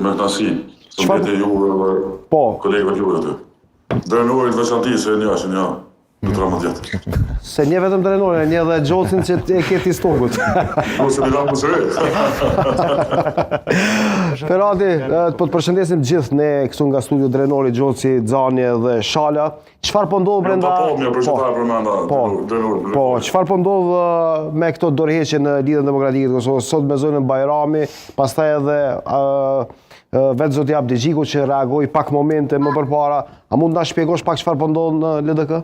Me knasi, të mbete ju Po. kolegëve juve aty. Drenurit veçanti se një është një në 13. Se një vetëm drenorin, një dhe Gjocin që e keti stogut. Ose një kamë sëre. Ferati, po të përshëndesim gjithë ne këtu nga studio Drenori, Gjoci, Xhani dhe Shala. Çfarë po ndodh brenda? Po, çfarë po ndodh me këto dorëheqje në Lidhjen Demokratike të Kosovës sot me zonën Bajrami, pastaj edhe vetë zoti Abdi Gjiku që reagoi pak momente më përpara. A mund na shpjegosh pak çfarë po ndodh në LDK?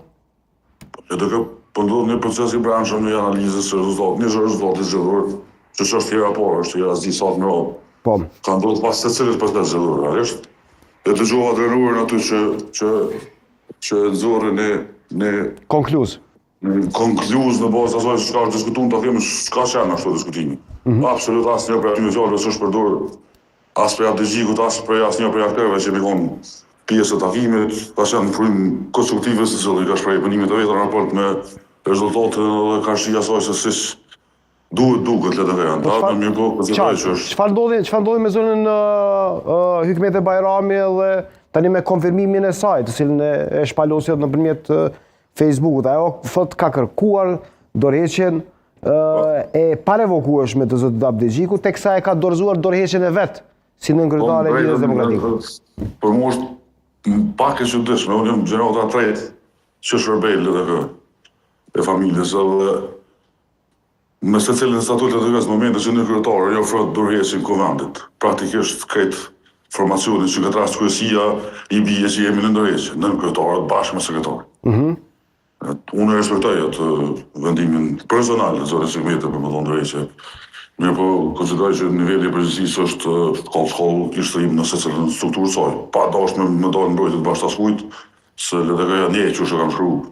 LDK po ndodh një proces i brendshëm në analizës së rezultatit, një rezultati zgjedhor, që është tjera por, është tjera zi sot në radhë. Po. Ka ndodhur pas secilës proces zgjedhor, realisht. E dëgjova drenurin aty që nxorën në konkluz. Konkluz në bazë asaj se çka është diskutuar, ta themi çka janë ashtu diskutimi. Absolut asnjë për aty fjalë s'është përdorur as për Abdi Gjikut, as për asnjë për aktorëve që kanë pjesë të takimit, pas janë frym konstruktive se cilë i ka shprehë punimit të vetë në raport me rezultatet dhe karshia saj se si duket LDK-ja. Çfarë ndodhi me zonën Hikmete Bajrami dhe tani me konfirmimin e saj, të cilën e shpalosi nëpërmjet Facebookut. Ajo thot ka kërkuar dorëheqjen e parevokueshme të zotit Abdi Gjiku, teksa e ka dorëzuar dorëheqjen e vet si nënkryetare e Lidhjes Demokratike. Për mua është pak e çuditshme, unë jam gjenerata tretë që shërbej LDK e familjes edhe me secilin statut të LDK-s në momentin që nënkryetare i ofrohet dorëheqjen kuvendit. Praktikisht këtë formacionin që këtë rast kryesia i bie që jemi në dorëheqje, nënkryetare bashkë me sekretar. Unë e respektoj atë vendimin personal të zotit Hikmete për më thonë dorëheqje. Mirë po, konsideroj që nivelli i përgjegjësisë është shkollë ishtrim në secilën strukturë saj. Pa dashme më dalë mbrojtje të bashkëtaskujt, se LDK-ja ndjej që kam shkruar